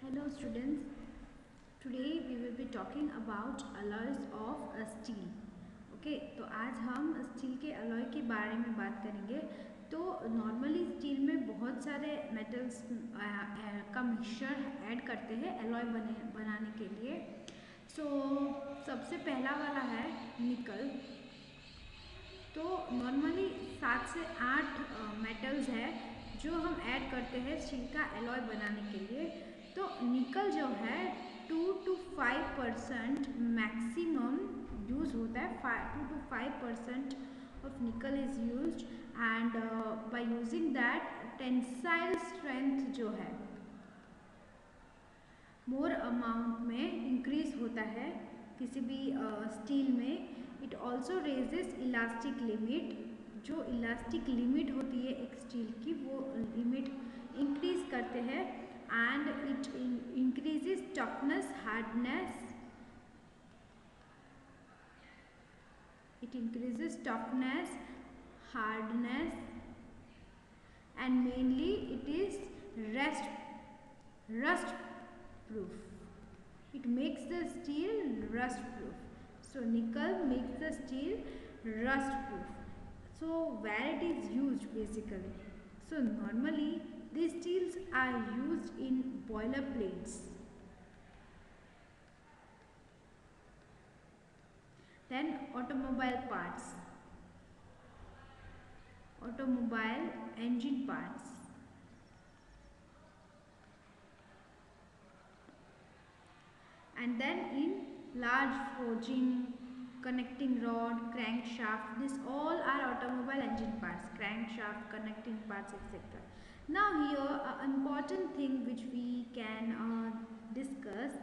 Hello students, today we will be talking about alloys of steel. Okay तो आज हम steel के alloy के बारे में बात करेंगे। तो नॉर्मली स्टील में बहुत सारे मेटल्स का मिक्सचर ऐड करते हैं अलॉय बनाने के लिए। सबसे पहला वाला है निकल। तो नॉर्मली 7 से 8 मेटल्स है जो हम ऐड करते हैं स्टील का अलॉय बनाने के लिए। तो निकल जो है 2 to 5% मैक्सिमम यूज होता है। 2 to 5% ऑफ निकल is used and by using that tensile strength जो है मोर अमाउंट में इंक्रीज होता है किसी भी स्टील में। It also raises elastic limit. जो इलास्टिक लिमिट होती है एक स्टील की वो लिमिट इंक्रीज करते हैं and it increases toughness hardness. It increases toughness, hardness, and mainly it is rust proof. It makes the steel rust proof. So nickel makes the steel rust proof. So where it is used basically. So normally these steels are used in boiler plates. Then automobile parts, automobile engine parts, and then in large forging, connecting rod, crankshaft, this all are automobile engine parts, crankshaft, connecting parts, etc. Now here an important thing which we can discuss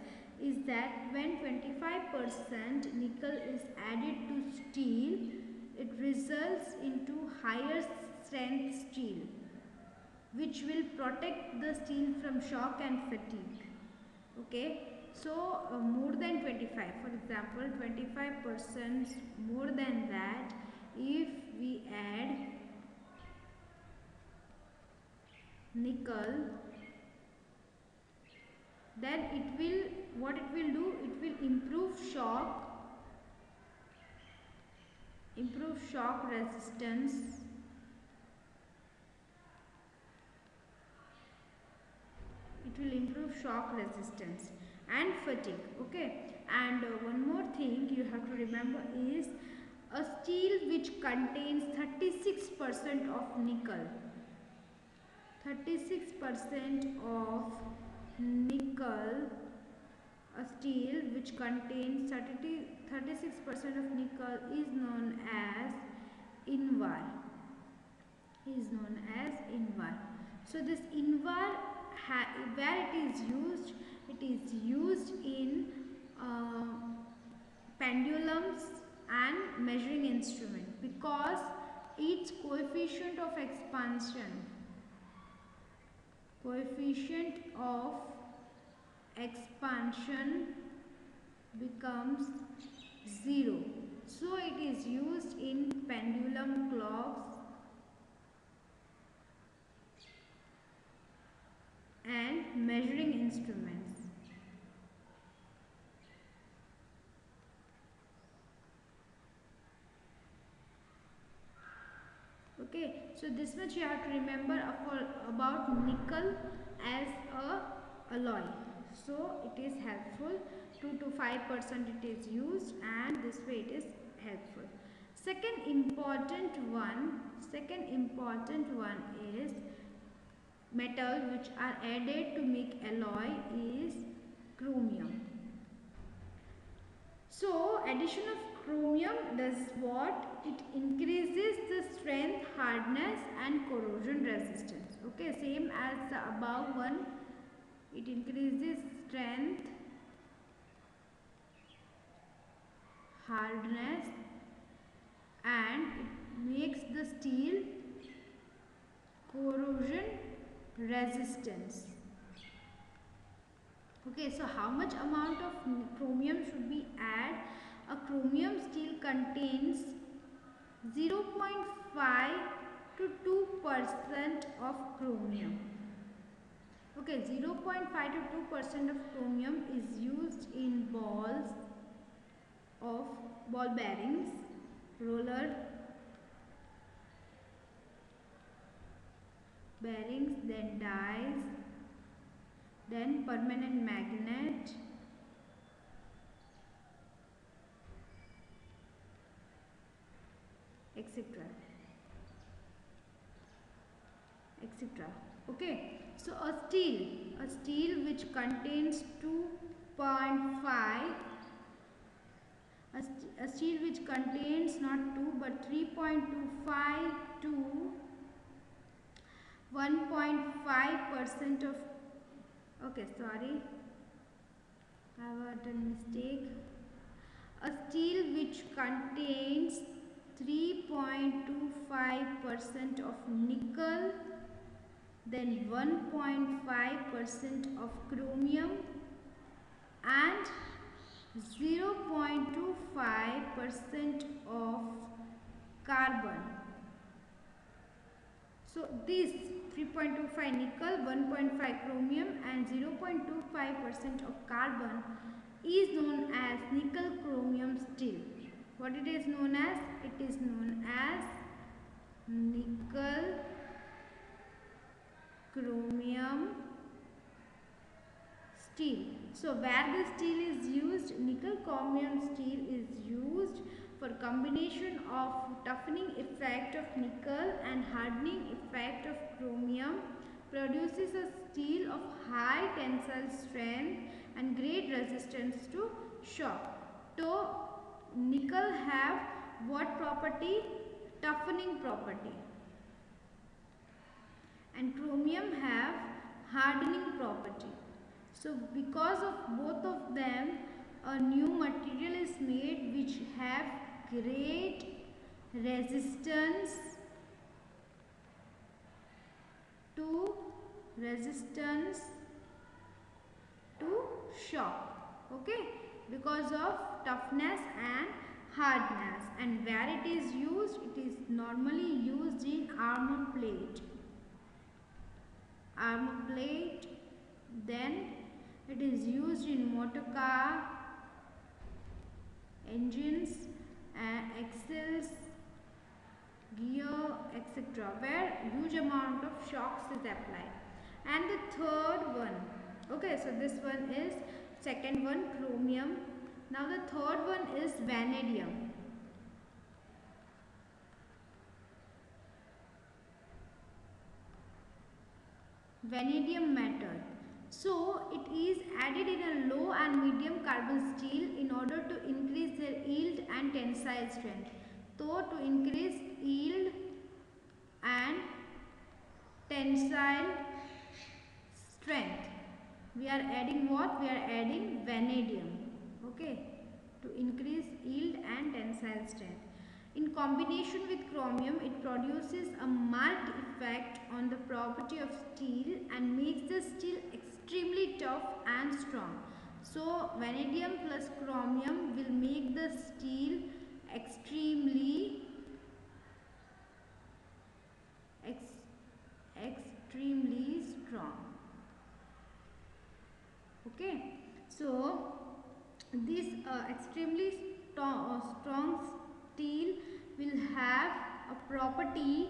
is that when 25% nickel is added to steel, it results into higher strength steel which will protect the steel from shock and fatigue. Okay, so more than 25, for example 25% more than that, if we add nickel, then it will, what it will do, it will improve shock resistance, it will improve shock resistance and fatigue. Okay, and one more thing you have to remember is a steel which contains 36% of nickel, 36% of nickel, a steel which contains 36% of nickel is known as Invar, is known as Invar. So this Invar, where it is used in pendulums and measuring instrument because its coefficient of expansion becomes 0. So it is used in pendulum clocks and measuring instruments. Okay, so this much you have to remember about nickel as a alloy. So it is helpful. 2 to 5% it is used, and this way it is helpful. Second important one is metal which are added to make alloy is chromium. So addition of chromium does what? It increases the strength, hardness and corrosion resistance. Okay, same as the above one. It increases strength, hardness and it makes the steel corrosion resistance. Okay, so how much amount of chromium should we add? A chromium steel contains 0.5 to 2% of chromium. Okay, 0.5 to 2% of chromium is used in balls of ball bearings, roller bearings, then dies, then permanent magnet, etc. etc. Okay, so a steel which contains 2.5, a steel which contains not 2 but 3.25 to 1.5% of, okay, sorry, I have done mistake. A steel which contains 3.25% of nickel, then 1.5% of chromium and 0.25% of carbon. So this 3.25 nickel, 1.5 chromium and 0.25% of carbon is known as nickel chromium steel. What it is known as? It is known as nickel chromium steel. So where the steel is used, nickel chromium steel is used for combination of toughening effect of nickel and hardening effect of chromium, produces a steel of high tensile strength and great resistance to shock. So nickel have what property? Toughening property, and chromium have hardening property. So because of both of them, a new material is made which have great resistance to shock. Okay, because of toughness and hardness. And where it is used, it is normally used in armor plate. Then it is used in motor car engines, axles, gear, etc., where huge amount of shocks is applied. And the third one, okay, so this one is second one, chromium. Now the third one is vanadium. Vanadium metal. So it is added in a low and medium carbon steel in order to increase their yield and tensile strength. So to increase yield and tensile strength, we are adding what? We are adding vanadium. Okay, to increase yield and tensile strength. In combination with chromium, it produces a marked effect on the property of steel and makes the steel extremely tough and strong. So vanadium plus chromium will make the steel extremely strong. Okay, so this extremely strong steel will have a property,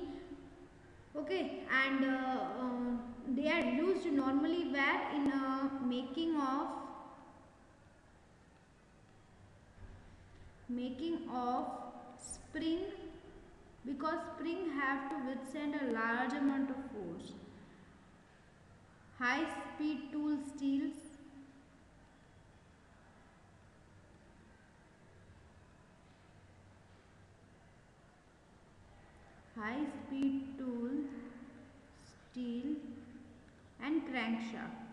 okay, and they are used normally where in making of spring, because spring have to withstand a large amount of force. High speed tool steels, high speed tool steel and crankshaft.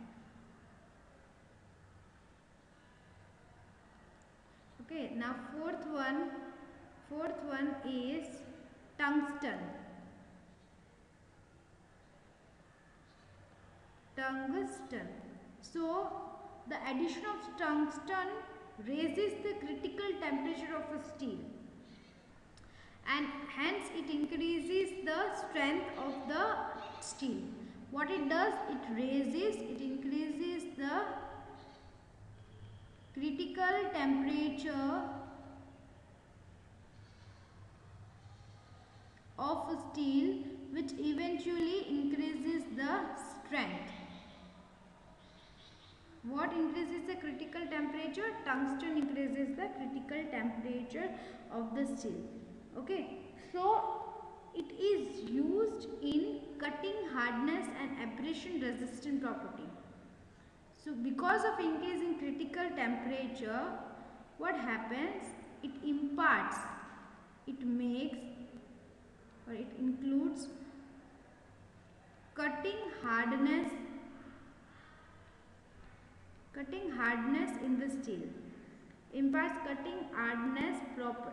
Okay, now fourth one is tungsten. So the addition of tungsten raises the critical temperature of a steel, and hence it increases the strength of the steel. What it does, it increases the critical temperature of steel, which eventually increases the strength. What increases the critical temperature? Tungsten increases the critical temperature of the steel. Okay, so it is used in cutting hardness and abrasion resistant property. So because of increase in critical temperature, what happens? It imparts, it makes, or it includes cutting hardness in the steel, imparts cutting hardness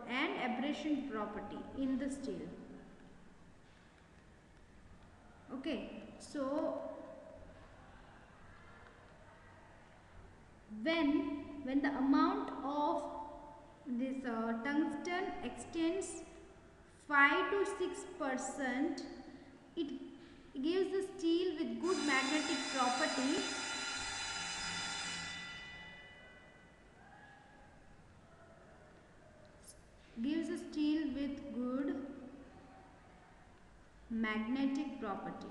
and abrasion property in the steel. Okay, so when the amount of this tungsten extends 5 to 6%, it gives the steel with good magnetic property. Gives a steel with good magnetic property.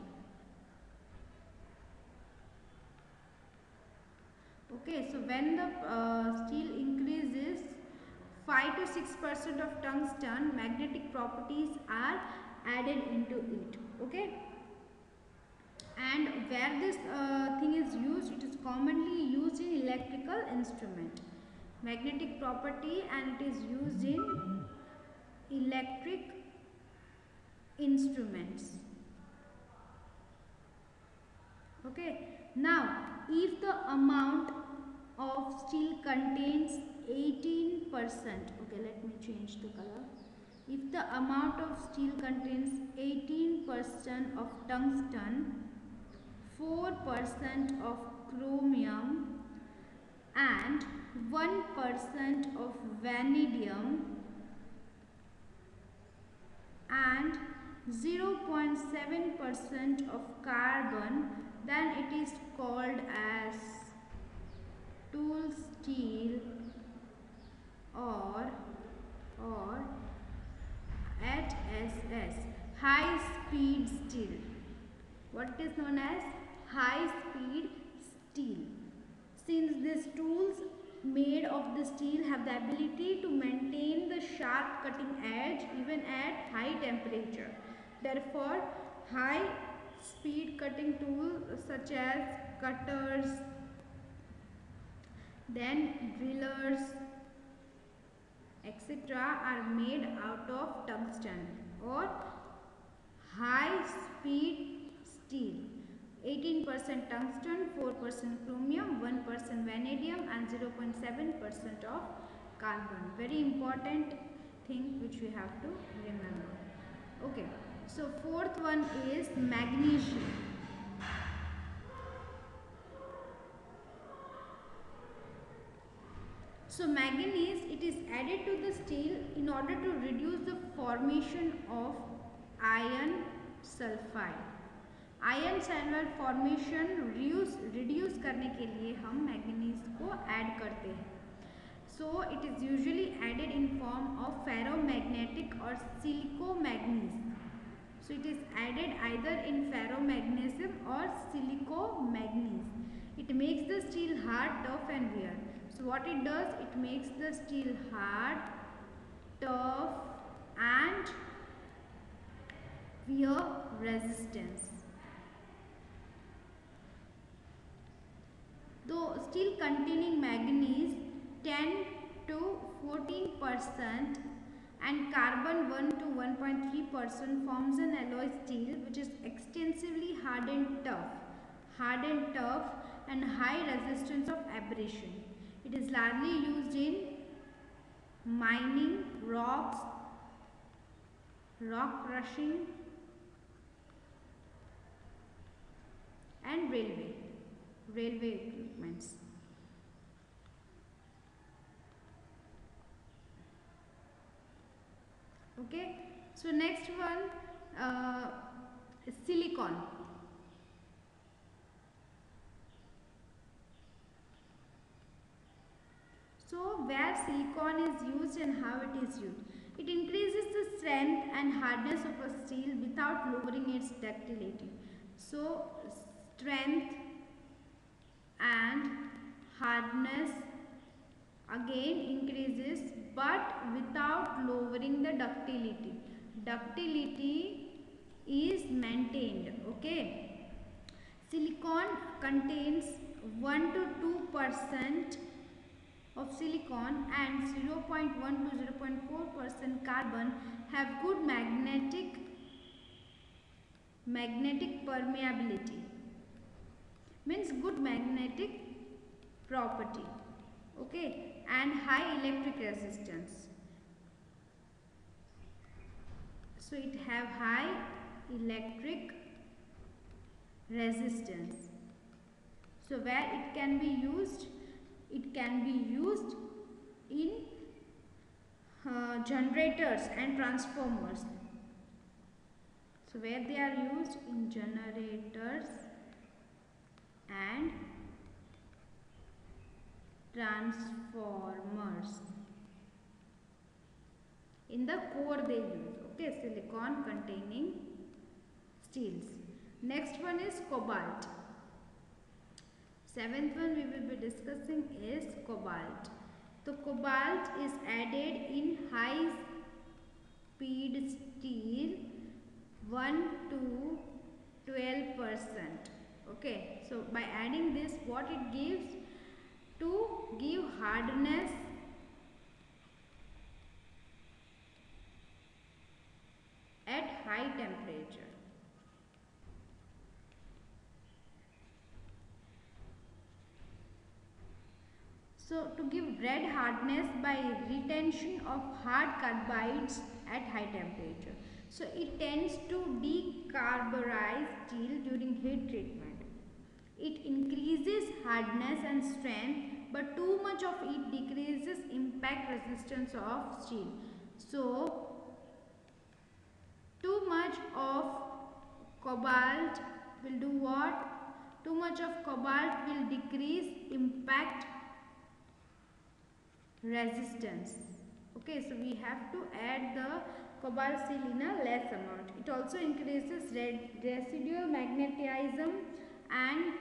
Okay, so when the steel increases 5 to 6% of tungsten, magnetic properties are added into it. Okay, and where this thing is used, it is commonly used in electrical instrument. Magnetic property, and it is used in electric instruments. Okay, now if the amount of steel contains 18%, okay, let me change the color. If the amount of steel contains 18% of tungsten, 4% of chromium and 1% of vanadium and 0.7% of carbon, then it is called as tool steel or HSS, high speed steel. What is known as high speed steel? Since these tools made of the steel have the ability to maintain the sharp cutting edge even at high temperature. Therefore, high speed cutting tools such as cutters, then drillers, etc. are made out of tungsten or high speed steel. 18% tungsten, 4% chromium, 1% vanadium and 0.7% of carbon. Very important thing which we have to remember. Okay, so fourth one is magnesium. So manganese, it is added to the steel in order to reduce the formation of iron sulfide. Iron sulphide formation reduce करने के लिए हम manganese को add करते हैं. So it is usually added in form of ferromagnetic और silicomanganese. So it is added either in ferromagnetism or silicomanganese. It makes the steel hard, tough and wear. So what it does, it makes the steel hard, tough and wear resistance. Though steel containing manganese 10 to 14% and carbon 1 to 1.3% forms an alloy steel which is extensively hard and tough and high resistance of abrasion. It is largely used in mining, rock crushing and railway equipments. Okay, so next one is silicon. So where silicon is used and how it is used. It increases the strength and hardness of a steel without lowering its ductility. So strength and hardness again increases but without lowering the ductility. Ductility is maintained. Okay. Silicon contains 1 to 2% of silicon and 0.1 to 0.4% carbon have good magnetic permeability, means good magnetic property. Okay, and high electric resistance. So it have high electric resistance. So where it can be used? It can be used in generators and transformers. So where they are used? In generators and transformers. In the core they use. Okay, silicon containing steels. Next one is cobalt. Seventh one we will be discussing is cobalt. So cobalt is added in high speed steel 1 to 12%. Okay, so by adding this, what it gives? To give hardness at high temperature. So to give red hardness by retention of hard carbides at high temperature. So it tends to decarburize steel during heat treatment. It increases hardness and strength, but too much of it decreases impact resistance of steel. So too much of cobalt will do what? Too much of cobalt will decrease impact resistance. Okay, so we have to add the cobalt steel in a less amount. It also increases residual magnetism and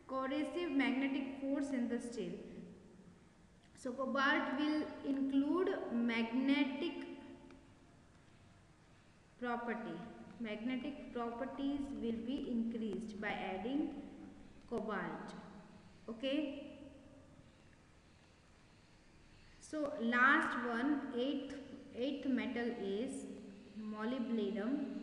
corrosive magnetic force in the steel. So cobalt will include magnetic property. Magnetic properties will be increased by adding cobalt. Okay. So last one, eighth metal is molybdenum.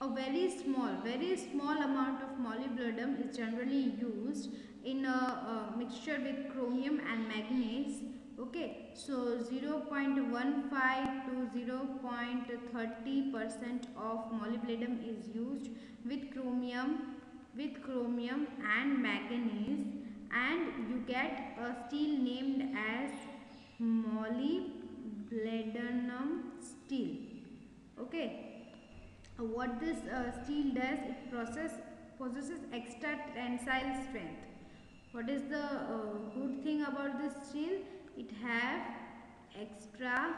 A very small amount of molybdenum is generally used in a mixture with chromium and manganese. Okay, so 0.15 to 0.30% of molybdenum is used with chromium and manganese, and you get a steel named as molybdenum steel. Okay. What this steel does, it possesses extra tensile strength. What is the good thing about this steel? It have extra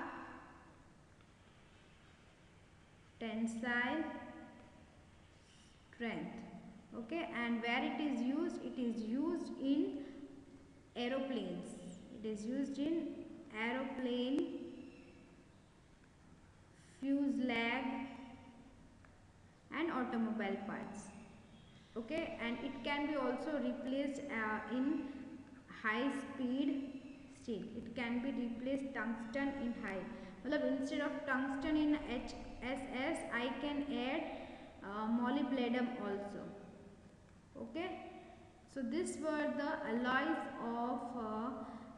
tensile strength. Okay, and where it is used? It is used in aeroplanes. It is used in aeroplane fuselage and automobile parts. Okay, and it can be also replaced in high speed steel. It can be replaced tungsten in high. Instead of tungsten in HSS, I can add molybdenum also. Okay, so these were the alloys of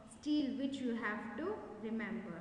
steel which you have to remember.